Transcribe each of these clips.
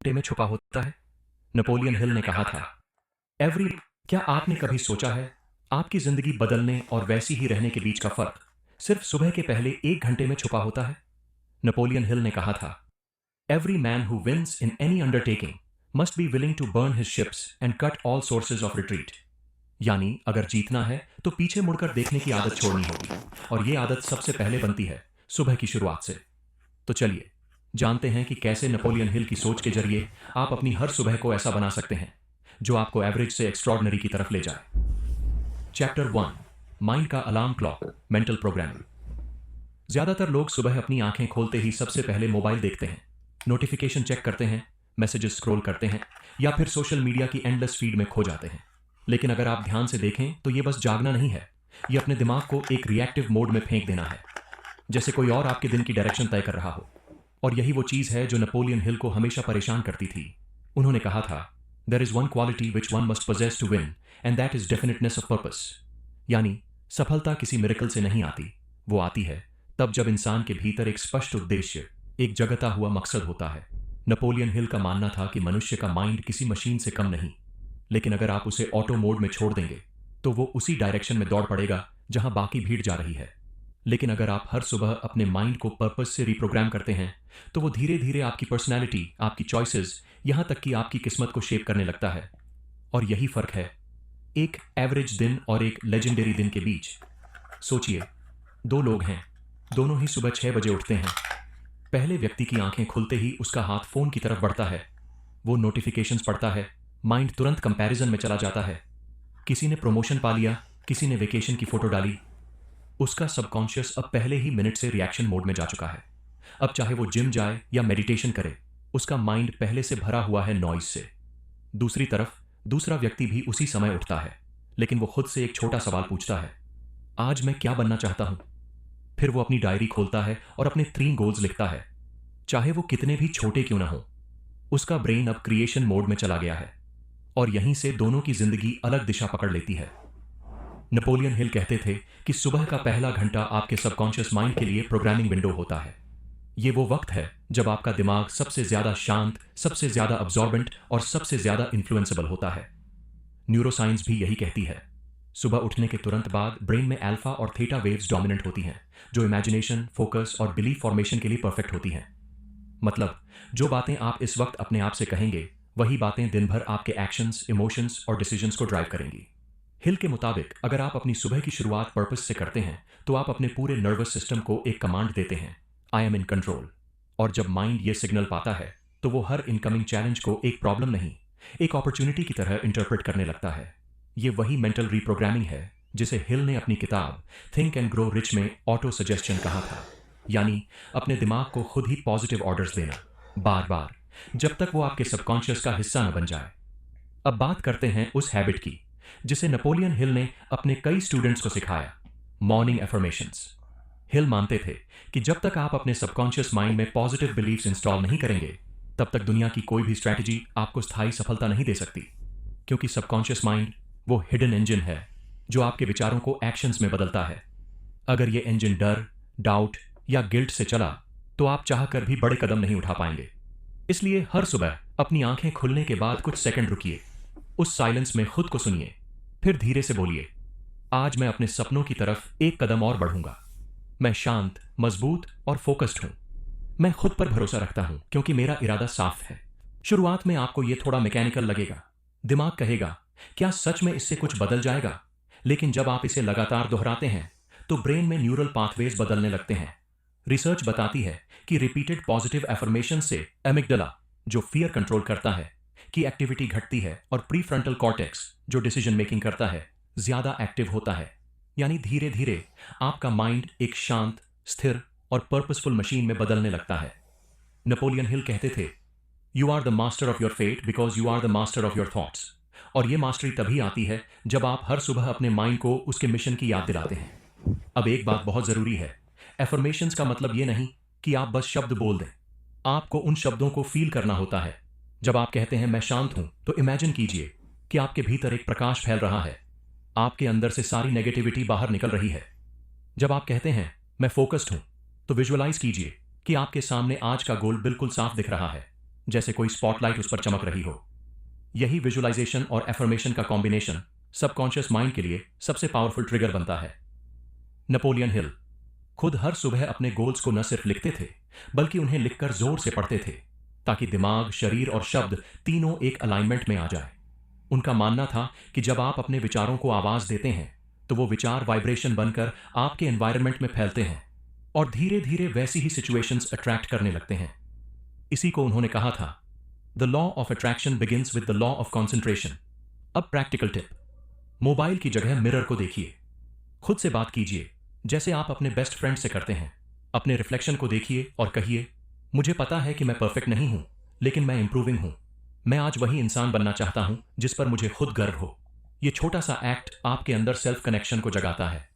घंटे में छुपा होता है? नेपोलियन हिल ने कहा था। एवरी क्या आपने कभी सोचा है आपकी जिंदगी बदलने और वैसी ही रहने के बीच का फर्क सिर्फ सुबह के पहले 1 घंटे में छुपा होता है? नेपोलियन हिल ने कहा था। Every man who wins in any undertaking must be willing to burn his ships and cut all sources of retreat. यानी अगर जीतना है तो पीछे मुड़कर देखने की आदत छोड़नी होगी, और ये आदत सबसे पहले बनती है सुबह की शुरुआत से। तो चलिए जानते हैं कि कैसे नेपोलियन हिल की सोच के जरिए आप अपनी हर सुबह को ऐसा बना सकते हैं जो आपको एवरेज से एक्स्ट्रॉर्डनरी की तरफ ले जाए। चैप्टर 1, माइंड का अलार्म क्लॉक, मेंटल प्रोग्रामिंग। ज्यादातर लोग सुबह अपनी आंखें खोलते ही सबसे पहले मोबाइल देखते हैं, नोटिफिकेशन चेक करते हैं, मैसेजेस स्क्रॉल करते हैं या फिर सोशल मीडिया की एंडलेस फीड में खो जाते हैं। लेकिन अगर आप ध्यान से देखें तो ये बस जागना नहीं है, ये अपने दिमाग को एक रिएक्टिव मोड में फेंक देना है, जैसे कोई और आपके दिन की डायरेक्शन तय कर रहा हो। और यही वो चीज है जो नेपोलियन हिल को हमेशा परेशान करती थी। उन्होंने कहा था, there is one quality which one must possess to win and that is definiteness of purpose. यानी सफलता किसी मिरेकल से नहीं आती, वो आती है तब जब इंसान के भीतर एक स्पष्ट उद्देश्य, एक जगता हुआ मकसद होता है। नेपोलियन हिल का मानना था कि मनुष्य का माइंड किसी मशीन से कम नहीं, लेकिन अगर आप उसे ऑटो मोड में छोड़ देंगे तो वो उसी डायरेक्शन में दौड़ पड़ेगा जहां बाकी भीड़ जा रही है। लेकिन अगर आप हर सुबह अपने माइंड को पर्पस से रिप्रोग्राम करते हैं तो वो धीरे धीरे आपकी पर्सनैलिटी, आपकी चॉइसेस, यहां तक कि आपकी किस्मत को शेप करने लगता है। और यही फर्क है एक एवरेज दिन और एक लेजेंडरी दिन के बीच। सोचिए, दो लोग हैं, दोनों ही सुबह 6 बजे उठते हैं। पहले व्यक्ति की आंखें खुलते ही उसका हाथ फोन की तरफ बढ़ता है, वो नोटिफिकेशंस पढ़ता है, माइंड तुरंत कंपैरिजन में चला जाता है। किसी ने प्रमोशन पा लिया, किसी ने वेकेशन की फोटो डाली। उसका सबकॉन्शियस अब पहले ही मिनट से रिएक्शन मोड में जा चुका है। अब चाहे वो जिम जाए या मेडिटेशन करे, उसका माइंड पहले से भरा हुआ है नॉइज से। दूसरी तरफ दूसरा व्यक्ति भी उसी समय उठता है, लेकिन वो खुद से एक छोटा सवाल पूछता है, आज मैं क्या बनना चाहता हूं? फिर वो अपनी डायरी खोलता है और अपने 3 गोल्स लिखता है, चाहे वो कितने भी छोटे क्यों ना हो। उसका ब्रेन अब क्रिएशन मोड में चला गया है, और यहीं से दोनों की जिंदगी अलग दिशा पकड़ लेती है। नेपोलियन हिल कहते थे कि सुबह का पहला घंटा आपके सबकॉन्शियस माइंड के लिए प्रोग्रामिंग विंडो होता है। ये वो वक्त है जब आपका दिमाग सबसे ज्यादा शांत, सबसे ज्यादा अब्जॉर्बेंट और सबसे ज्यादा इन्फ्लुएंसेबल होता है। न्यूरोसाइंस भी यही कहती है। सुबह उठने के तुरंत बाद ब्रेन में अल्फा और थीटा वेव्स डोमिनेंट होती हैं, जो इमेजिनेशन, फोकस और बिलीफ फॉर्मेशन के लिए परफेक्ट होती हैं। मतलब जो बातें आप इस वक्त अपने आप से कहेंगे, वही बातें दिन भर आपके एक्शंस, इमोशंस और डिसीजंस को ड्राइव करेंगी। हिल के मुताबिक अगर आप अपनी सुबह की शुरुआत पर्पस से करते हैं तो आप अपने पूरे नर्वस सिस्टम को एक कमांड देते हैं, आई एम इन कंट्रोल। और जब माइंड ये सिग्नल पाता है तो वो हर इनकमिंग चैलेंज को एक प्रॉब्लम नहीं, एक अपॉर्चुनिटी की तरह इंटरप्रेट करने लगता है। ये वही मेंटल रिप्रोग्रामिंग है जिसे हिल ने अपनी किताब थिंक एंड ग्रो रिच में ऑटो सजेस्शन कहा था। यानी अपने दिमाग को खुद ही पॉजिटिव ऑर्डर्स देना, बार बार, जब तक वो आपके सबकॉन्शियस का हिस्सा न बन जाए। अब बात करते हैं उस हैबिट की जिसे नेपोलियन हिल ने अपने कई स्टूडेंट्स को सिखाया, मॉर्निंग एफर्मेशंस। हिल मानते थे कि जब तक आप अपने सबकॉन्शियस माइंड में पॉजिटिव बिलीफ्स इंस्टॉल नहीं करेंगे, तब तक दुनिया की कोई भी स्ट्रैटेजी आपको स्थायी सफलता नहीं दे सकती। क्योंकि सबकॉन्शियस माइंड वो हिडन इंजन है जो आपके विचारों को एक्शंस में बदलता है। अगर ये इंजन डर, डाउट या गिल्ट से चला तो आप चाहकर भी बड़े कदम नहीं उठा पाएंगे। इसलिए हर सुबह अपनी आंखें खुलने के बाद कुछ सेकंड रुकिए, उस साइलेंस में खुद को सुनिए, फिर धीरे से बोलिए, आज मैं अपने सपनों की तरफ एक कदम और बढ़ूंगा। मैं शांत, मजबूत और फोकस्ड हूं। मैं खुद पर भरोसा रखता हूं क्योंकि मेरा इरादा साफ है। शुरुआत में आपको यह थोड़ा मैकेनिकल लगेगा। दिमाग कहेगा, क्या सच में इससे कुछ बदल जाएगा? लेकिन जब आप इसे लगातार दोहराते हैं तो ब्रेन में न्यूरल पाथवेज बदलने लगते हैं। रिसर्च बताती है कि रिपीटेड पॉजिटिव एफर्मेशन से एमिगडाला, जो फियर कंट्रोल करता है, की एक्टिविटी घटती है और प्रीफ्रंटल कॉर्टेक्स, जो डिसीजन मेकिंग करता है, ज्यादा एक्टिव होता है। यानी धीरे धीरे आपका माइंड एक शांत, स्थिर और पर्पसफुल मशीन में बदलने लगता है। नेपोलियन हिल कहते थे, you are the master of your fate because you are the master of your thoughts. और यह मास्टरी तभी आती है जब आप हर सुबह अपने माइंड को उसके मिशन की याद दिलाते हैं। अब एक बात बहुत जरूरी है, एफर्मेशंस का मतलब यह नहीं कि आप बस शब्द बोल दें, आपको उन शब्दों को फील करना होता है। जब आप कहते हैं मैं शांत हूं, तो इमेजिन कीजिए कि आपके भीतर एक प्रकाश फैल रहा है, आपके अंदर से सारी नेगेटिविटी बाहर निकल रही है। जब आप कहते हैं मैं फोकस्ड हूं, तो विजुअलाइज कीजिए कि आपके सामने आज का गोल बिल्कुल साफ दिख रहा है, जैसे कोई स्पॉटलाइट उस पर चमक रही हो। यही विजुअलाइजेशन और एफर्मेशन का कॉम्बिनेशन सबकॉन्शियस माइंड के लिए सबसे पावरफुल ट्रिगर बनता है। नेपोलियन हिल खुद हर सुबह अपने गोल्स को न सिर्फ लिखते थे, बल्कि उन्हें लिखकर जोर से पढ़ते थे, ताकि दिमाग, शरीर और शब्द तीनों एक अलाइनमेंट में आ जाए। उनका मानना था कि जब आप अपने विचारों को आवाज देते हैं, तो वो विचार वाइब्रेशन बनकर आपके एनवायरनमेंट में फैलते हैं और धीरे धीरे वैसी ही सिचुएशंस अट्रैक्ट करने लगते हैं। इसी को उन्होंने कहा था, the law of attraction begins with the law of concentration. अब प्रैक्टिकल टिप, मोबाइल की जगह मिरर को देखिए। खुद से बात कीजिए जैसे आप अपने बेस्ट फ्रेंड से करते हैं। अपने रिफ्लेक्शन को देखिए और कहिए, मुझे पता है कि मैं परफेक्ट नहीं हूं, लेकिन मैं इंप्रूविंग हूं। मैं आज वही इंसान बनना चाहता हूं जिस पर मुझे खुद गर्व हो। ये छोटा सा एक्ट आपके अंदर सेल्फ कनेक्शन को जगाता है।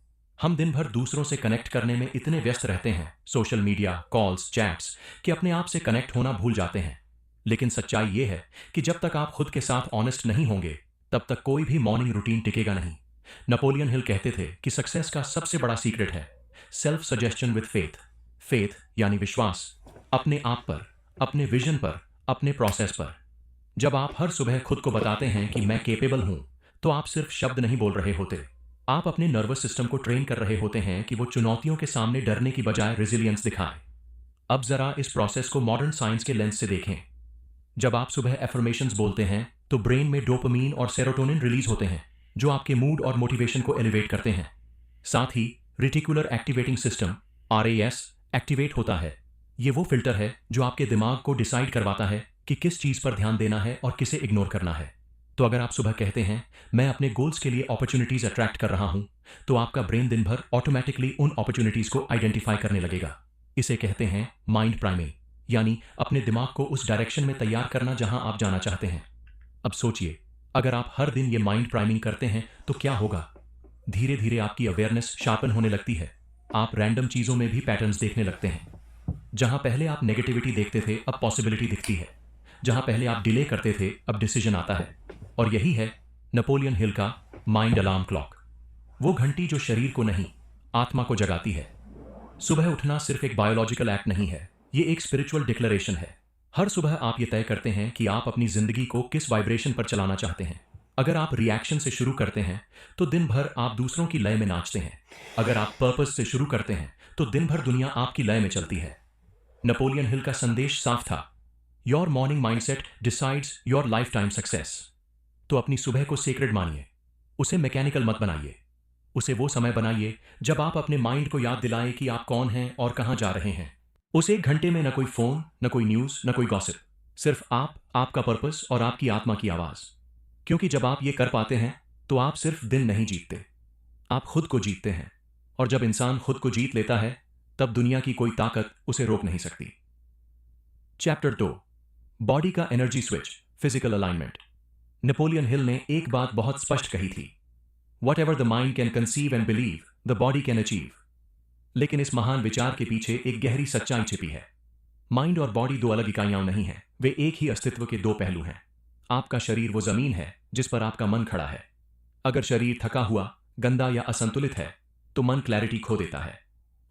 हम दिन भर दूसरों से कनेक्ट करने में इतने व्यस्त रहते हैं, सोशल मीडिया, कॉल्स, चैट्स, कि अपने आप से कनेक्ट होना भूल जाते हैं। लेकिन सच्चाई ये है कि जब तक आप खुद के साथ ऑनेस्ट नहीं होंगे, तब तक कोई भी मॉर्निंग रूटीन टिकेगा नहीं। नेपोलियन हिल कहते थे कि सक्सेस का सबसे बड़ा सीक्रेट है self suggestion with faith. Faith यानी विश्वास, अपने आप पर, अपने विजन पर, अपने प्रोसेस पर। जब आप हर सुबह खुद को बताते हैं कि मैं केपेबल हूं, तो आप सिर्फ शब्द नहीं बोल रहे होते, आप अपने नर्वस सिस्टम को ट्रेन कर रहे होते हैं कि वो चुनौतियों के सामने डरने की बजाय रेजिलियंस दिखाए। अब जरा इस प्रोसेस को मॉडर्न साइंस के लेंस से देखें। जब आप सुबह एफर्मेशंस बोलते हैं, तो ब्रेन में डोपामीन और सेरोटोनिन रिलीज होते हैं, जो आपके मूड और मोटिवेशन को एलिवेट करते हैं। साथ ही reticular activating system RAS activate होता है। ये वो फिल्टर है जो आपके दिमाग को डिसाइड करवाता है कि किस चीज पर ध्यान देना है और किसे इग्नोर करना है। तो अगर आप सुबह कहते हैं, मैं अपने गोल्स के लिए अपॉर्चुनिटीज अट्रैक्ट कर रहा हूं, तो आपका ब्रेन दिन भर ऑटोमेटिकली उन अपॉर्चुनिटीज को आइडेंटिफाई करने लगेगा। इसे कहते हैं माइंड प्राइमिंग, यानी अपने दिमाग को उस डायरेक्शन में तैयार करना जहां आप जाना चाहते हैं। अब सोचिए, अगर आप हर दिन ये माइंड प्राइमिंग करते हैं तो क्या होगा? धीरे धीरे आपकी अवेयरनेस शार्पन होने लगती है। आप रैंडम चीजों में भी पैटर्न्स देखने लगते हैं। जहां पहले आप नेगेटिविटी देखते थे, अब पॉसिबिलिटी दिखती है। जहां पहले आप डिले करते थे, अब डिसीजन आता है। और यही है नेपोलियन हिल का माइंड अलार्म क्लॉक, वो घंटी जो शरीर को नहीं, आत्मा को जगाती है। सुबह उठना सिर्फ एक बायोलॉजिकल एक्ट नहीं है, ये एक स्पिरिचुअल डिक्लेरेशन है। हर सुबह आप ये तय करते हैं कि आप अपनी जिंदगी को किस वाइब्रेशन पर चलाना चाहते हैं। अगर आप रिएक्शन से शुरू करते हैं, तो दिन भर आप दूसरों की लय में नाचते हैं। अगर आप पर्पस से शुरू करते हैं, तो दिन भर दुनिया आपकी लय में चलती है। नेपोलियन हिल का संदेश साफ था, your morning mindset decides your life time success. तो अपनी सुबह को सेक्रेड मानिए, उसे मैकेनिकल मत बनाइए। उसे वो समय बनाइए जब आप अपने माइंड को याद दिलाएं कि आप कौन हैं और कहां जा रहे हैं। उस एक घंटे में न कोई फोन, न कोई न्यूज, न कोई गॉसिप, सिर्फ आप, आपका पर्पस और आपकी आत्मा की आवाज। क्योंकि जब आप ये कर पाते हैं, तो आप सिर्फ दिन नहीं जीतते, आप खुद को जीतते हैं। और जब इंसान खुद को जीत लेता है, तब दुनिया की कोई ताकत उसे रोक नहीं सकती। चैप्टर 2, बॉडी का energy switch, physical alignment. Napoleon Hill ने एक बात बहुत स्पष्ट कही थी, what ever the mind can conceive and believe, the body can achieve. लेकिन इस महान विचार के पीछे एक गहरी सच्चाई छिपी है। माइंड और बॉडी दो अलग इकाइयां नहीं हैं, वे एक ही अस्तित्व के दो पहलू हैं। आपका शरीर वो जमीन है जिस पर आपका मन खड़ा है। अगर शरीर थका हुआ, गंदा या असंतुलित है, तो मन क्लैरिटी खो देता है।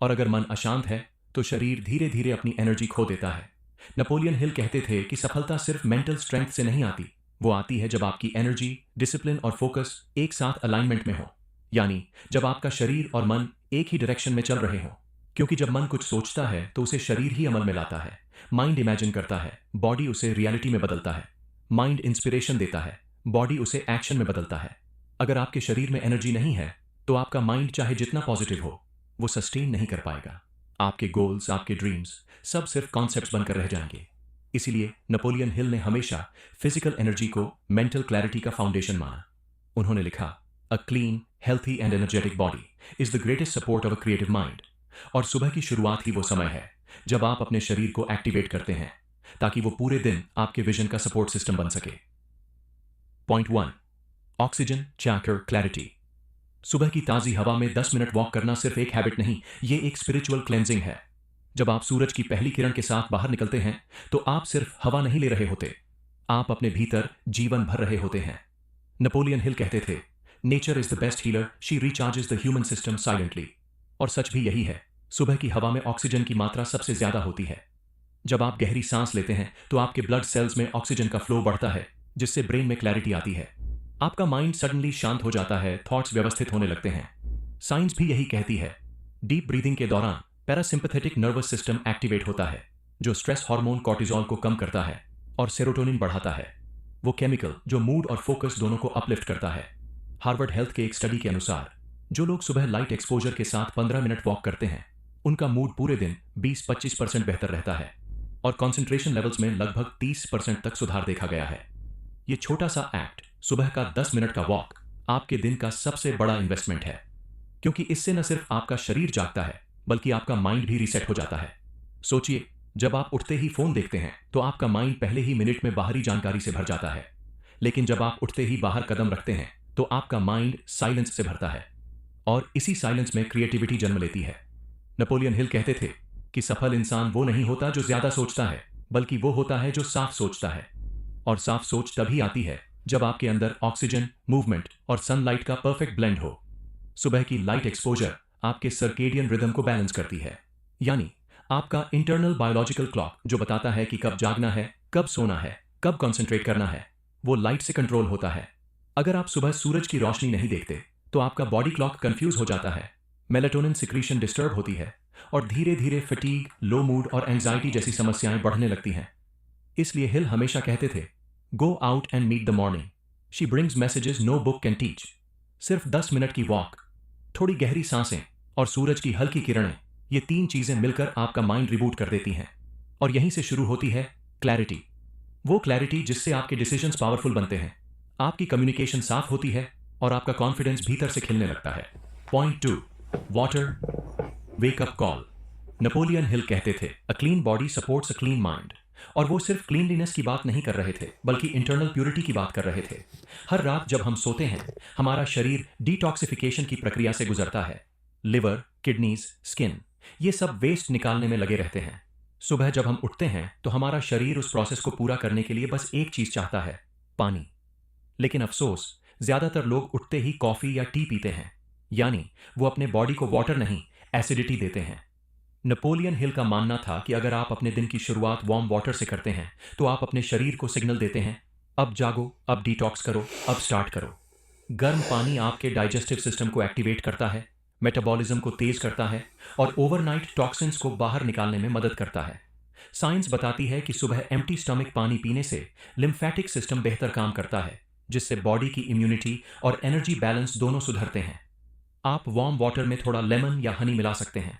और अगर मन अशांत है, तो शरीर धीरे धीरे अपनी एनर्जी खो देता है। नेपोलियन हिल कहते थे कि सफलता सिर्फ मेंटल स्ट्रेंथ से नहीं आती, वो आती है जब आपकी एनर्जी, डिसिप्लिन और फोकस एक साथ अलाइनमेंट में हो। यानी जब आपका शरीर और मन एक ही डायरेक्शन में चल रहे हों। क्योंकि जब मन कुछ सोचता है, तो उसे शरीर ही अमल में लाता है। माइंड इमेजिन करता है, बॉडी उसे रियलिटी में बदलता है। माइंड इंस्पिरेशन देता है, बॉडी उसे एक्शन में बदलता है। अगर आपके शरीर में एनर्जी नहीं है, तो आपका माइंड चाहे जितना पॉजिटिव हो, वो सस्टेन नहीं कर पाएगा। आपके गोल्स, आपके ड्रीम्स सब सिर्फ कॉन्सेप्ट्स बनकर रह जाएंगे। इसीलिए नेपोलियन हिल ने हमेशा फिजिकल एनर्जी को मेंटल क्लैरिटी का फाउंडेशन माना। उन्होंने लिखा, a clean, healthy and energetic body is the greatest support of a creative mind. और सुबह की शुरुआत ही वो समय है जब आप अपने शरीर को एक्टिवेट करते हैं, ताकि वो पूरे दिन आपके विजन का सपोर्ट सिस्टम बन सके। Point 1, oxygen, checker, clarity. सुबह की ताजी हवा में 10 मिनट वॉक करना सिर्फ एक हैबिट नहीं, ये एक स्पिरिचुअल क्लेंजिंग है। जब आप सूरज की पहली किरण के साथ बाहर निकलते हैं, तो आप सिर्फ हवा नहीं ले रहे होते, आप अपने भीतर जीवन भर रहे होते हैं। नेपोलियन हिल कहते थे, nature is the best healer, she recharges the human system silently. और सच भी यही है, सुबह की हवा में ऑक्सीजन की मात्रा सबसे ज्यादा होती है। जब आप गहरी सांस लेते हैं तो आपके ब्लड सेल्स में ऑक्सीजन का फ्लो बढ़ता है, जिससे ब्रेन में क्लैरिटी आती है। आपका माइंड सडनली शांत हो जाता है, थॉट्स व्यवस्थित होने लगते हैं। साइंस भी यही कहती है। डीप ब्रीदिंग के दौरान पैरासिम्पैथेटिक नर्वस सिस्टम एक्टिवेट होता है, जो स्ट्रेस हार्मोन कॉर्टिजोल को कम करता है और सेरोटोनिन बढ़ाता है, वो केमिकल जो मूड और फोकस दोनों को अपलिफ्ट करता है। हार्वर्ड हेल्थ के एक स्टडी के अनुसार जो लोग सुबह लाइट एक्सपोजर के साथ 15 मिनट वॉक करते हैं, उनका मूड पूरे दिन 20-25% बेहतर रहता है और कॉन्सेंट्रेशन लेवल्स में लगभग 30% तक सुधार देखा गया है। ये छोटा सा एक्ट, सुबह का 10 मिनट का वॉक, आपके दिन का सबसे बड़ा इन्वेस्टमेंट है, क्योंकि इससे न सिर्फ आपका शरीर जागता है बल्कि आपका माइंड भी रीसेट हो जाता है। सोचिए, जब आप उठते ही फोन देखते हैं तो आपका माइंड पहले ही मिनट में बाहरी जानकारी से भर जाता है, लेकिन जब आप उठते ही बाहर कदम रखते हैं तो आपका माइंड साइलेंस से भरता है और इसी साइलेंस में क्रिएटिविटी जन्म लेती है। नेपोलियन हिल कहते थे कि सफल इंसान वो नहीं होता जो ज्यादा सोचता है, बल्कि वो होता है जो साफ सोचता है। और साफ सोच तभी आती है जब आपके अंदर ऑक्सीजन, मूवमेंट और सनलाइट का परफेक्ट ब्लेंड हो। सुबह की लाइट एक्सपोजर आपके सर्केडियन रिदम को बैलेंस करती है, यानी आपका इंटरनल बायोलॉजिकल क्लॉक जो बताता है कि कब जागना है, कब सोना है, कब कंसंट्रेट करना है, वो लाइट से कंट्रोल होता है। अगर आप सुबह सूरज की रोशनी नहीं देखते तो आपका बॉडी क्लॉक कंफ्यूज हो जाता है, मेलाटोनिन सिक्रीशन डिस्टर्ब होती है और धीरे धीरे फटीग, लो मूड और एंजाइटी जैसी समस्याएं बढ़ने लगती हैं। इसलिए हिल हमेशा कहते थे, go out and meet the morning, she brings messages no book can teach. सिर्फ 10 मिनट की वॉक, थोड़ी गहरी सांसें और सूरज की हल्की किरणें, ये 3 चीजें मिलकर आपका माइंड रिबूट कर देती हैं। और यहीं से शुरू होती है क्लैरिटी। वो क्लैरिटी जिससे आपके डिसीजंस पावरफुल बनते हैं, आपकी कम्युनिकेशन साफ होती है और आपका कॉन्फिडेंस भीतर से खिलने लगता है। Point 2, water wake up call. Napoleon Hill कहते थे, a clean body supports a clean mind. और वो सिर्फ क्लीनलीनेस की बात नहीं कर रहे थे, बल्कि इंटरनल प्यूरिटी की बात कर रहे थे। हर रात जब हम सोते हैं, हमारा शरीर डिटॉक्सिफिकेशन की प्रक्रिया से गुजरता है। लिवर, किडनीज, स्किन, ये सब वेस्ट निकालने में लगे रहते हैं। सुबह जब हम उठते हैं तो हमारा शरीर उस प्रोसेस को पूरा करने के लिए बस एक चीज चाहता है, पानी। लेकिन अफसोस, ज्यादातर लोग उठते ही कॉफी या टी पीते हैं, यानी वो अपने बॉडी को वाटर नहीं, एसिडिटी देते हैं। नेपोलियन हिल का मानना था कि अगर आप अपने दिन की शुरुआत वार्म वाटर से करते हैं तो आप अपने शरीर को सिग्नल देते हैं, अब जागो, अब डिटॉक्स करो, अब स्टार्ट करो। गर्म पानी आपके डाइजेस्टिव सिस्टम को एक्टिवेट करता है, मेटाबॉलिज्म को तेज करता है और ओवरनाइट टॉक्सिन्स को बाहर निकालने में मदद करता है। साइंस बताती है कि सुबह एम्प्टी स्टमक पानी पीने से लिम्फेटिक सिस्टम बेहतर काम करता है, जिससे बॉडी की इम्यूनिटी और एनर्जी बैलेंस दोनों सुधरते हैं। आप वार्म वाटर में थोड़ा लेमन या हनी मिला सकते हैं।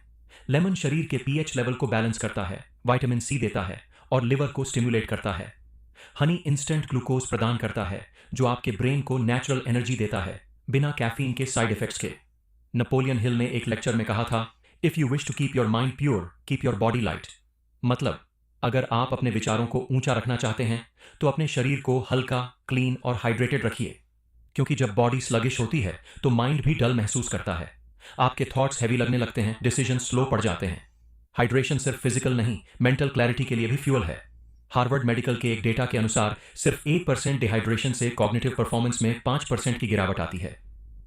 लेमन शरीर के पीएच लेवल को बैलेंस करता है, विटामिन सी देता है और लिवर को स्टिमुलेट करता है। हनी इंस्टेंट ग्लूकोज प्रदान करता है, जो आपके ब्रेन को नेचुरल एनर्जी देता है, बिना कैफीन के साइड इफेक्ट्स के। नेपोलियन हिल ने एक लेक्चर में कहा था, if you wish to keep your mind pure, keep your body light. मतलब, अगर आप अपने विचारों को ऊंचा रखना चाहते हैं तो अपने शरीर को हल्का, क्लीन और हाइड्रेटेड रखिए, क्योंकि जब बॉडी स्लगिश होती है तो माइंड भी डल महसूस करता है। आपके थॉट्स हैवी लगने लगते हैं, डिसीजन स्लो पड़ जाते हैं। हाइड्रेशन सिर्फ फिजिकल नहीं, मेंटल क्लैरिटी के लिए भी फ्यूल है। हार्वर्ड मेडिकल के एक डेटा के अनुसार सिर्फ 8% डिहाइड्रेशन से कॉग्निटिव परफॉर्मेंस में 5% की गिरावट आती है।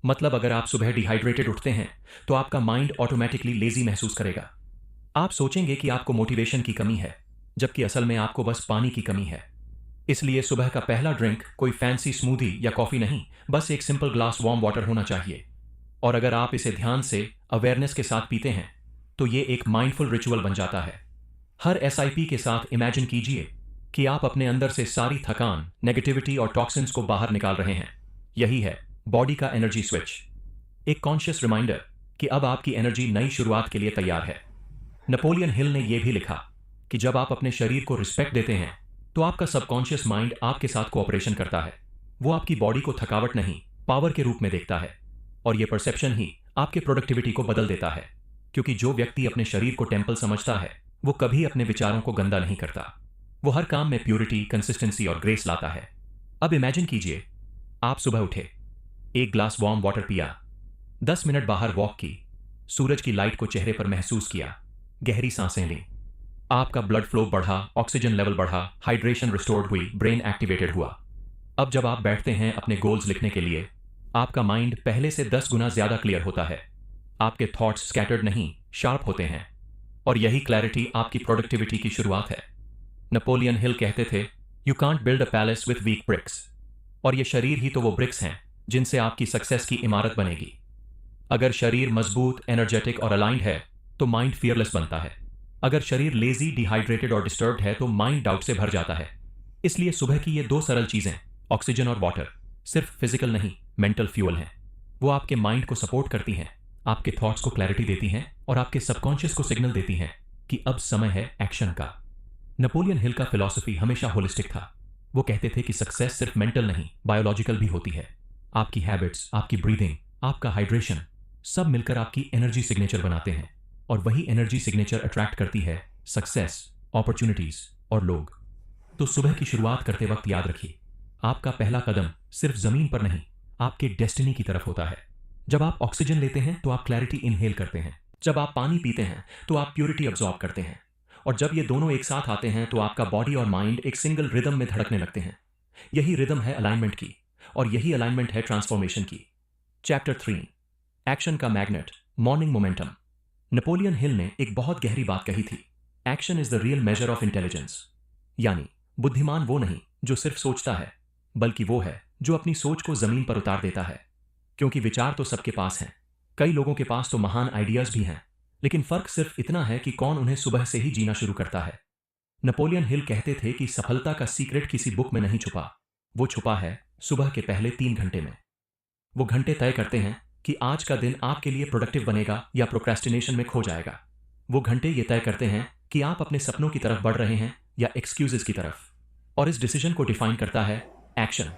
मतलब, अगर आप सुबह डिहाइड्रेटेड उठते हैं तो आपका माइंड ऑटोमेटिकली लेजी महसूस करेगा। आप सोचेंगे कि आपको मोटिवेशन की कमी है, जबकि असल में आपको बस पानी की कमी है। इसलिए सुबह का पहला ड्रिंक कोई फैंसी स्मूदी या कॉफी नहीं, बस एक सिंपल ग्लास वार्म वाटर होना चाहिए। और अगर आप इसे ध्यान से, अवेयरनेस के साथ पीते हैं तो ये एक माइंडफुल रिचुअल बन जाता है। हर एसआईपी के साथ इमेजिन कीजिए कि आप अपने अंदर से सारी थकान, नेगेटिविटी और टॉक्सिन्स को बाहर निकाल रहे हैं। यही है बॉडी का एनर्जी स्विच, एक कॉन्शियस रिमाइंडर कि अब आपकी एनर्जी नई शुरुआत के लिए तैयार है। नेपोलियन हिल ने यह भी लिखा कि जब आप अपने शरीर को रिस्पेक्ट देते हैं तो आपका सबकॉन्शियस माइंड आपके साथ कोऑपरेशन करता है। वो आपकी बॉडी को थकावट नहीं, पावर के रूप में देखता है। और ये परसेप्शन ही आपके प्रोडक्टिविटी को बदल देता है, क्योंकि जो व्यक्ति अपने शरीर को टेम्पल समझता है वो कभी अपने विचारों को गंदा नहीं करता। वो हर काम में प्यूरिटी, कंसिस्टेंसी और ग्रेस लाता है। अब इमेजिन कीजिए, आप सुबह उठे, एक ग्लास वार्म वाटर पिया, 10 मिनट बाहर वॉक की, सूरज की लाइट को चेहरे पर महसूस किया, गहरी सांसें ली, आपका ब्लड फ्लो बढ़ा, ऑक्सीजन लेवल बढ़ा, हाइड्रेशन रिस्टोर्ड हुई, ब्रेन एक्टिवेटेड हुआ। अब जब आप बैठते हैं अपने गोल्स लिखने के लिए, आपका माइंड पहले से 10 गुना ज्यादा क्लियर होता है। आपके थॉट्स स्कैटर्ड नहीं, शार्प होते हैं। और यही क्लैरिटी आपकी प्रोडक्टिविटी की शुरुआत है। नेपोलियन हिल कहते थे, you can't build a palace with weak bricks. और ये शरीर ही तो वो ब्रिक्स हैं जिनसे आपकी सक्सेस की इमारत बनेगी। अगर शरीर मजबूत, एनर्जेटिक और अलाइंड है तो माइंड फियरलेस बनता है। अगर शरीर लेजी, डिहाइड्रेटेड और डिस्टर्ब्ड है तो माइंड डाउट से भर जाता है। इसलिए सुबह की ये दो सरल चीजें, ऑक्सीजन और वाटर, सिर्फ फिजिकल नहीं, मेंटल फ्यूल हैं। वो आपके माइंड को सपोर्ट करती हैं, आपके थॉट्स को क्लैरिटी देती हैं और आपके सबकॉन्शियस को सिग्नल देती हैं कि अब समय है एक्शन का। नेपोलियन हिल का फिलॉसफी हमेशा होलिस्टिक था। वो कहते थे कि सक्सेस सिर्फ मेंटल नहीं, बायोलॉजिकल भी होती है। आपकी हैबिट्स, आपकी ब्रीदिंग, आपका हाइड्रेशन, सब मिलकर आपकी एनर्जी सिग्नेचर बनाते हैं। और वही एनर्जी सिग्नेचर अट्रैक्ट करती है सक्सेस, अपॉर्चुनिटीज और लोग। तो सुबह की शुरुआत करते वक्त याद रखिए, आपका पहला कदम सिर्फ जमीन पर नहीं, आपके डेस्टिनी की तरफ होता है। जब आप ऑक्सीजन लेते हैं तो आप क्लैरिटी इनहेल करते हैं। जब आप पानी पीते हैं तो आप प्योरिटी अब्जॉर्ब करते हैं। और जब ये दोनों एक साथ आते हैं तो आपका बॉडी और माइंड एक सिंगल रिदम में धड़कने लगते हैं। यही रिदम है अलाइनमेंट की, और यही अलाइनमेंट है ट्रांसफॉर्मेशन की। चैप्टर 3, एक्शन का magnet, morning momentum. Napoleon Hill ने एक बहुत गहरी बात कही थी, action is the real measure of intelligence. यानी बुद्धिमान वो नहीं जो सिर्फ सोचता है, बल्कि वो है जो अपनी सोच को जमीन पर उतार देता है। क्योंकि विचार तो सबके पास हैं, कई लोगों के पास तो महान आइडियाज भी हैं, लेकिन फर्क सिर्फ इतना है कि कौन उन्हें सुबह से ही जीना शुरू करता है। नेपोलियन हिल कहते थे कि सफलता का सीक्रेट किसी बुक में नहीं छुपा, वो छुपा है सुबह के पहले 3 घंटे में। वो घंटे तय करते हैं कि आज का दिन आपके लिए प्रोडक्टिव बनेगा या प्रोक्रेस्टिनेशन में खो जाएगा। वो घंटे ये तय करते हैं कि आप अपने सपनों की तरफ बढ़ रहे हैं या एक्सक्यूजेस की तरफ। और इस डिसीजन को डिफाइन करता है एक्शन।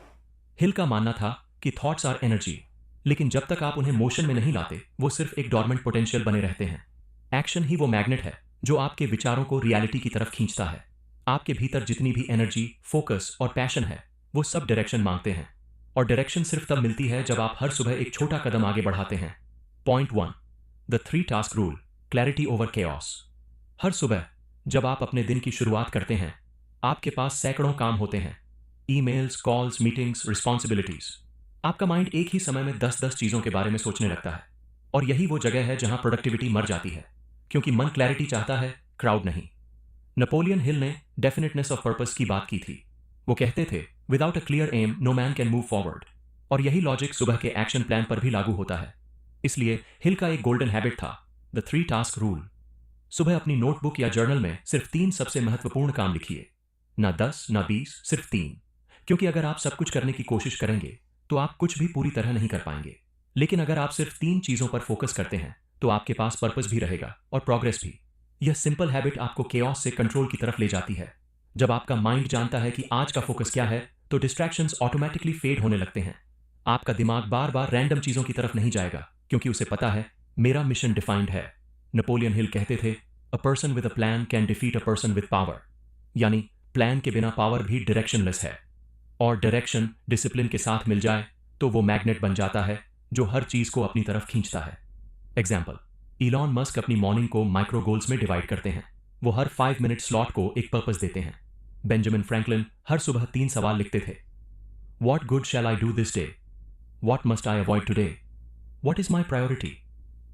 हिल का मानना था कि थॉट्स आर एनर्जी, लेकिन जब तक आप उन्हें मोशन में नहीं लाते वो सिर्फ एक डॉर्मेंट पोटेंशियल बने रहते हैं। एक्शन ही वो मैग्नेट है जो आपके विचारों को रियलिटी की तरफ खींचता है। आपके भीतर जितनी भी एनर्जी, फोकस और पैशन है, वो सब डायरेक्शन मांगते हैं। और डायरेक्शन सिर्फ तब मिलती है जब आप हर सुबह एक छोटा कदम आगे बढ़ाते हैं। Point 1, the 3 task rule, clarity over chaos. हर सुबह जब आप अपने दिन की शुरुआत करते हैं, आपके पास सैकड़ों काम होते हैं, ईमेल्स, कॉल्स, मीटिंग्स, रिस्पॉन्सिबिलिटीज। आपका माइंड एक ही समय में 10-10 चीजों के बारे में सोचने लगता है। और यही वो जगह है जहां प्रोडक्टिविटी मर जाती है, क्योंकि मन क्लैरिटी चाहता है, क्राउड नहीं। नेपोलियन हिल ने डेफिनेटनेस ऑफ पर्पस की बात की थी। वो कहते थे, without a clear aim no man can move forward. और यही लॉजिक सुबह के एक्शन प्लान पर भी लागू होता है। इसलिए हिल का एक गोल्डन हैबिट था, द 3 टास्क रूल। सुबह अपनी नोटबुक या जर्नल में सिर्फ 3 सबसे महत्वपूर्ण काम लिखिए, ना 10 ना 20, सिर्फ 3। क्योंकि अगर आप सब कुछ करने की कोशिश करेंगे तो आप कुछ भी पूरी तरह नहीं कर पाएंगे। लेकिन अगर आप सिर्फ 3 चीजों पर फोकस करते हैं तो आपके पास पर्पस भी रहेगा और प्रोग्रेस भी। यह सिंपल हैबिट आपको केओस से कंट्रोल की तरफ ले जाती है। जब आपका माइंड जानता है कि आज का फोकस क्या है तो डिस्ट्रैक्शंस ऑटोमेटिकली फेड होने लगते हैं। आपका दिमाग बार बार रैंडम चीजों की तरफ नहीं जाएगा, क्योंकि उसे पता है मेरा मिशन डिफाइंड है। नेपोलियन हिल कहते थे, a person with a plan can defeat a person with power. यानी प्लान के बिना पावर भी डायरेक्शनलेस है। और डायरेक्शन डिसिप्लिन के साथ मिल जाए तो वो मैग्नेट बन जाता है जो हर चीज को अपनी तरफ खींचता है। एग्जाम्पल, इलॉन मस्क अपनी मॉर्निंग को माइक्रो गोल्स में डिवाइड करते हैं। वो हर 5 मिनट स्लॉट को एक पर्पस देते हैं। बेंजामिन फ्रैंकलिन हर सुबह 3 सवाल लिखते थे, what good shall I do this day, what must I avoid today, what is my priority.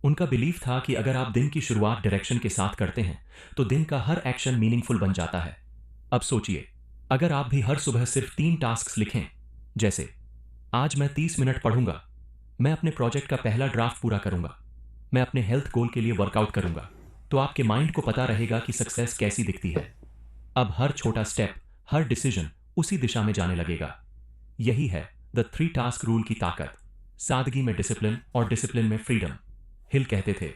उनका बिलीफ था कि अगर आप दिन की शुरुआत डायरेक्शन के साथ करते हैं तो दिन का हर एक्शन मीनिंगफुल बन जाता है। अब सोचिए, अगर आप भी हर सुबह सिर्फ 3 टास्क लिखें, जैसे आज मैं 30 मिनट पढ़ूंगा, मैं अपने प्रोजेक्ट का पहला ड्राफ्ट पूरा करूंगा, मैं अपने हेल्थ गोल के लिए वर्कआउट करूंगा, तो आपके माइंड को पता रहेगा कि सक्सेस कैसी दिखती है। अब हर छोटा स्टेप, हर डिसीजन उसी दिशा में जाने लगेगा। यही है द 3 टास्क रूल की ताकत, सादगी में डिसिप्लिन और डिसिप्लिन में फ्रीडम। हिल कहते थे,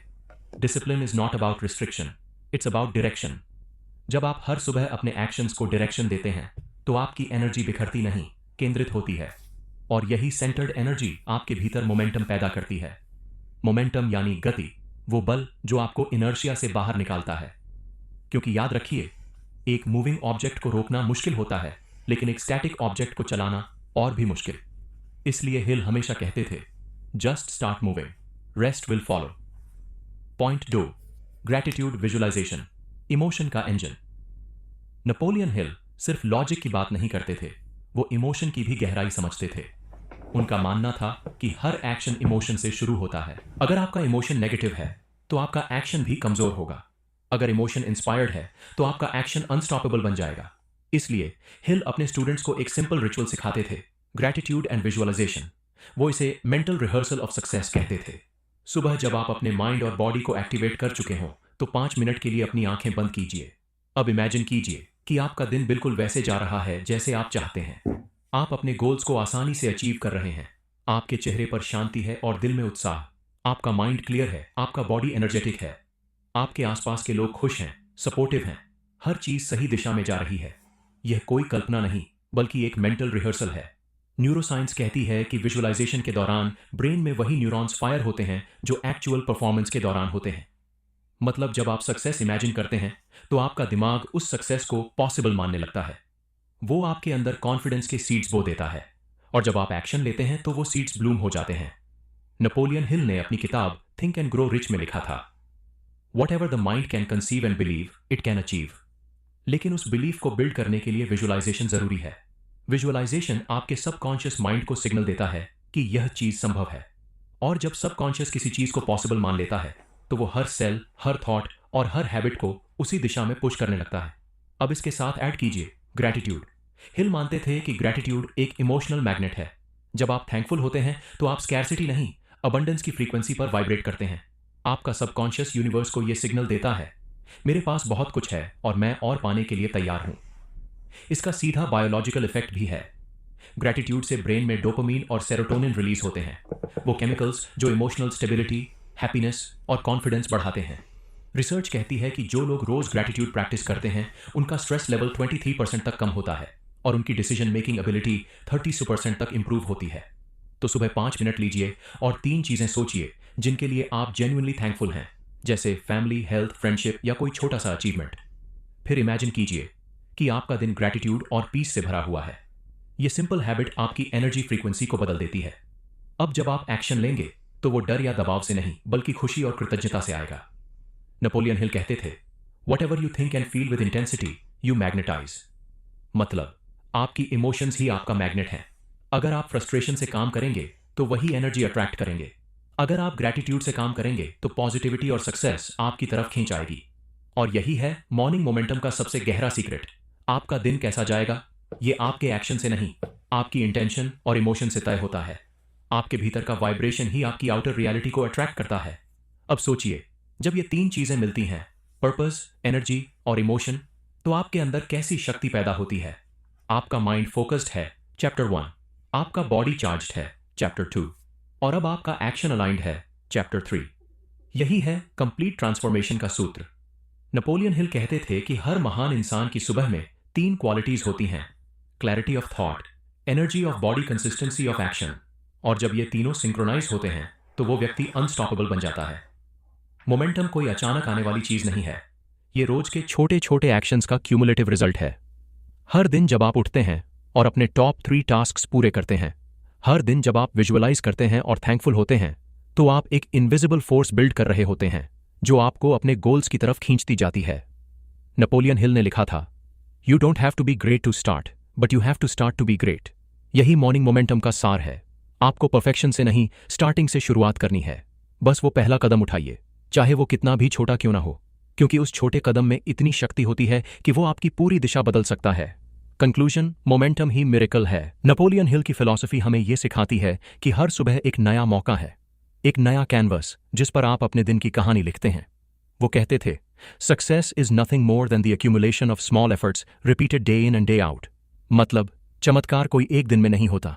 discipline is not about restriction, it's about direction. जब आप हर सुबह अपने एक्शंस को डायरेक्शन देते हैं तो आपकी एनर्जी बिखरती नहीं, केंद्रित होती है। और यही सेंटर्ड एनर्जी आपके भीतर मोमेंटम पैदा करती है। मोमेंटम यानी गति, वो बल जो आपको इनर्शिया से बाहर निकालता है। क्योंकि याद रखिए, एक मूविंग ऑब्जेक्ट को रोकना मुश्किल होता है, लेकिन एक स्टैटिक ऑब्जेक्ट को चलाना और भी मुश्किल। इसलिए हिल हमेशा कहते थे, just start moving, rest will follow. Point 2, gratitude visualization, emotion का इंजन। नेपोलियन हिल सिर्फ लॉजिक की बात नहीं करते थे, वो इमोशन की भी गहराई समझते थे। उनका मानना था कि हर एक्शन इमोशन से शुरू होता है। अगर आपका इमोशन नेगेटिव है तो आपका एक्शन भी कमजोर होगा। अगर इमोशन इंस्पायर्ड है तो आपका एक्शन अनस्टॉपेबल बन जाएगा। इसलिए हिल अपने स्टूडेंट्स को एक सिंपल रिचुअल सिखाते थे, ग्रैटिट्यूड एंड विजुअलाइजेशन। वो इसे मेंटल रिहर्सल ऑफ सक्सेस कहते थे। सुबह जब आप अपने माइंड और बॉडी को एक्टिवेट कर चुके हों तो 5 मिनट के लिए अपनी आंखें बंद कीजिए। अब इमेजिन कीजिए कि आपका दिन बिल्कुल वैसे जा रहा है जैसे आप चाहते हैं। आप अपने गोल्स को आसानी से अचीव कर रहे हैं। आपके चेहरे पर शांति है और दिल में उत्साह। आपका माइंड क्लियर है, आपका बॉडी एनर्जेटिक है। आपके आसपास के लोग खुश हैं, सपोर्टिव हैं। हर चीज सही दिशा में जा रही है। यह कोई कल्पना नहीं बल्कि एक मेंटल रिहर्सल है। न्यूरोसाइंस कहती है कि विजुअलाइजेशन के दौरान ब्रेन में वही न्यूरॉन्स फायर होते हैं जो एक्चुअल परफॉर्मेंस के दौरान होते हैं। मतलब जब आप सक्सेस इमेजिन करते हैं तो आपका दिमाग उस सक्सेस को पॉसिबल मानने लगता है। वो आपके अंदर कॉन्फिडेंस के सीड्स बो देता है और जब आप एक्शन लेते हैं तो वो सीड्स ब्लूम हो जाते हैं। नेपोलियन हिल ने अपनी किताब थिंक एंड ग्रो रिच में लिखा था, what ever the mind can conceive and believe it can achieve. लेकिन उस बिलीफ को बिल्ड करने के लिए विजुअलाइजेशन जरूरी है। विजुअलाइजेशन आपके सबकॉन्शियस माइंड को सिग्नल देता है कि यह चीज संभव है। और जब सबकॉन्शियस किसी चीज को पॉसिबल मान लेता है तो वो हर सेल, हर थॉट और हर हैबिट को उसी दिशा में पुश करने लगता है। अब इसके साथ ऐड कीजिए ग्रैटिट्यूड। हिल मानते थे कि ग्रैटिट्यूड एक इमोशनल मैग्नेट है। जब आप थैंकफुल होते हैं तो आप स्कैर्सिटी नहीं, अबंडेंस की फ्रीक्वेंसी पर वाइब्रेट करते हैं। आपका सबकॉन्शियस यूनिवर्स को यह सिग्नल देता है, मेरे पास बहुत कुछ है और मैं और पाने के लिए तैयार हूं। इसका सीधा बायोलॉजिकल इफेक्ट भी है। ग्रैटिट्यूड से ब्रेन में डोपामीन और सेरोटोनिन रिलीज होते हैं, वो केमिकल्स जो इमोशनल स्टेबिलिटी, हैप्पीनेस और कॉन्फिडेंस बढ़ाते हैं। रिसर्च कहती है कि जो लोग रोज ग्रैटिट्यूड प्रैक्टिस करते हैं उनका स्ट्रेस लेवल 23% तक कम होता है और उनकी डिसीजन मेकिंग एबिलिटी 30% तक इंप्रूव होती है। तो सुबह 5 मिनट लीजिए और 3 चीजें सोचिए जिनके लिए आप जेन्युइनली थैंकफुल हैं, जैसे फैमिली, हेल्थ, फ्रेंडशिप या कोई छोटा सा अचीवमेंट। फिर इमेजिन कीजिए कि आपका दिन ग्रैटिट्यूड और पीस से भरा हुआ है। यह सिंपल हैबिट आपकी एनर्जी फ्रीक्वेंसी को बदल देती है। अब जब आप एक्शन लेंगे तो वो डर या दबाव से नहीं बल्कि खुशी और कृतज्ञता से आएगा। नेपोलियन हिल कहते थे, whatever you think and feel with intensity you magnetize. मतलब आपकी इमोशंस ही आपका मैग्नेट हैं। अगर आप फ्रस्ट्रेशन से काम करेंगे तो वही एनर्जी अट्रैक्ट करेंगे। अगर आप ग्रैटिट्यूड से काम करेंगे तो पॉजिटिविटी और सक्सेस आपकी तरफ खींच आएगी। और यही है मॉर्निंग मोमेंटम का सबसे गहरा सीक्रेट। आपका दिन कैसा जाएगा ये आपके एक्शन से नहीं, आपकी इंटेंशन और इमोशन से तय होता है। आपके भीतर का वाइब्रेशन ही आपकी आउटर रियलिटी को अट्रैक्ट करता है। अब सोचिए, जब ये 3 चीजें मिलती हैं, पर्पस, एनर्जी और इमोशन, तो आपके अंदर कैसी शक्ति पैदा होती है। आपका माइंड फोकस्ड है, चैप्टर 1। आपका बॉडी चार्ज्ड है, चैप्टर 2। और अब आपका एक्शन अलाइंड है, चैप्टर 3। यही है कंप्लीट ट्रांसफॉर्मेशन का सूत्र। नेपोलियन हिल कहते थे कि हर महान इंसान की सुबह में 3 क्वालिटीज होती हैं, clarity of thought, energy of body, consistency of action. और जब ये तीनों सिंक्रोनाइज होते हैं तो वो व्यक्ति अनस्टॉपेबल बन जाता है। मोमेंटम कोई अचानक आने वाली चीज नहीं है, ये रोज के छोटे छोटे एक्शंस का क्यूमुलेटिव रिजल्ट है। हर दिन जब आप उठते हैं और अपने टॉप 3 टास्क्स पूरे करते हैं, हर दिन जब आप विजुअलाइज करते हैं और थैंकफुल होते हैं, तो आप एक इनविजिबल फोर्स बिल्ड कर रहे होते हैं जो आपको अपने गोल्स की तरफ खींचती जाती है। नेपोलियन हिल ने लिखा था, you don't have to be great to start but you have to start to be great. यही मॉर्निंग मोमेंटम का सार है। आपको परफेक्शन से नहीं, स्टार्टिंग से शुरुआत करनी है। बस वो पहला कदम उठाइए, चाहे वो कितना भी छोटा क्यों ना हो, क्योंकि उस छोटे कदम में इतनी शक्ति होती है कि वो आपकी पूरी दिशा बदल सकता है। कंक्लूजन, मोमेंटम ही मिरेकल है। नेपोलियन हिल की फिलॉसफी हमें यह सिखाती है कि हर सुबह एक नया मौका है, एक नया कैनवस जिस पर आप अपने दिन की कहानी लिखते हैं। वो कहते थे, success is nothing more than the accumulation of small efforts repeated day in and day out. मतलब चमत्कार कोई एक दिन में नहीं होता,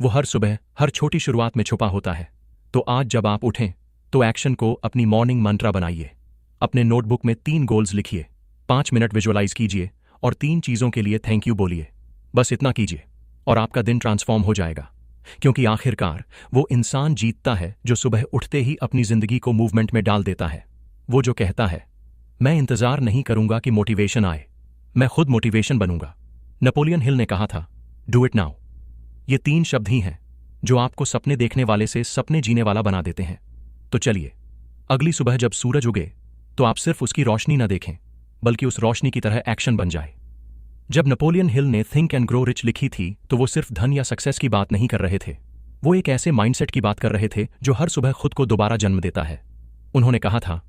वो हर सुबह, हर छोटी शुरुआत में छुपा होता है। तो आज जब आप उठें तो एक्शन को अपनी मॉर्निंग मंत्रा बनाइए। अपने नोटबुक में 3 गोल्स लिखिए, 5 मिनट विजुअलाइज कीजिए और 3 चीजों के लिए थैंक यू बोलिए। बस इतना कीजिए और आपका दिन ट्रांसफॉर्म हो जाएगा। क्योंकि आखिरकार वो इंसान जीतता है जो सुबह उठते ही अपनी जिंदगी को मूवमेंट में डाल देता है। वो जो कहता है, मैं इंतजार नहीं करूंगा कि मोटिवेशन आए, मैं खुद मोटिवेशन बनूंगा। नेपोलियन हिल ने कहा था, डू इट नाउ। ये 3 शब्द ही हैं जो आपको सपने देखने वाले से सपने जीने वाला बना देते हैं। तो चलिए, अगली सुबह जब सूरज उगे तो आप सिर्फ उसकी रोशनी न देखें बल्कि उस रोशनी की तरह एक्शन बन जाए। जब नेपोलियन हिल ने थिंक एंड ग्रो रिच लिखी थी तो वो सिर्फ धन या सक्सेस की बात नहीं कर रहे थे, वो एक ऐसे माइंडसेट की बात कर रहे थे जो हर सुबह खुद को दोबारा जन्म देता है। उन्होंने कहा था,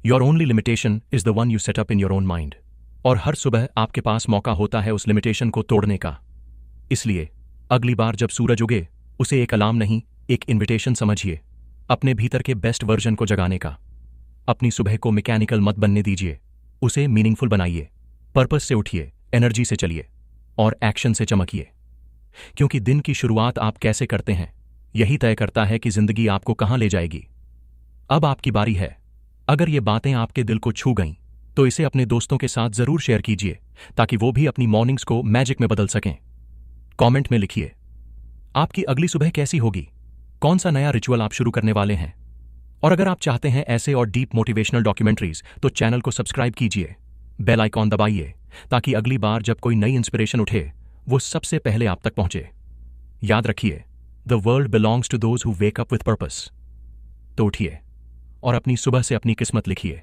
your only limitation is the one you set up in your own mind. और हर सुबह आपके पास मौका होता है उस लिमिटेशन को तोड़ने का। इसलिए अगली बार जब सूरज उगे, उसे एक अलार्म नहीं, एक इन्विटेशन समझिए, अपने भीतर के बेस्ट वर्जन को जगाने का। अपनी सुबह को मैकेनिकल मत बनने दीजिए, उसे मीनिंगफुल बनाइए। पर्पस से उठिए, एनर्जी से चलिए और एक्शन से चमकिए। क्योंकि दिन की शुरुआत आप कैसे करते हैं, यही तय करता है कि जिंदगी आपको कहां ले जाएगी। अब आपकी बारी है। अगर ये बातें आपके दिल को छू गईं, तो इसे अपने दोस्तों के साथ जरूर शेयर कीजिए, ताकि वो भी अपनी मॉर्निंग्स को मैजिक में बदल सकें। कमेंट में लिखिए, आपकी अगली सुबह कैसी होगी, कौन सा नया रिचुअल आप शुरू करने वाले हैं। और अगर आप चाहते हैं ऐसे और डीप मोटिवेशनल डॉक्यूमेंट्रीज, तो चैनल को सब्सक्राइब कीजिए, बेल आइकॉन दबाइए, ताकि अगली बार जब कोई नई इंस्पिरेशन उठे, वो सबसे पहले आप तक पहुंचे। याद रखिए, the world belongs to those who wake up with purpose. तो उठिए और अपनी सुबह से अपनी किस्मत लिखिए।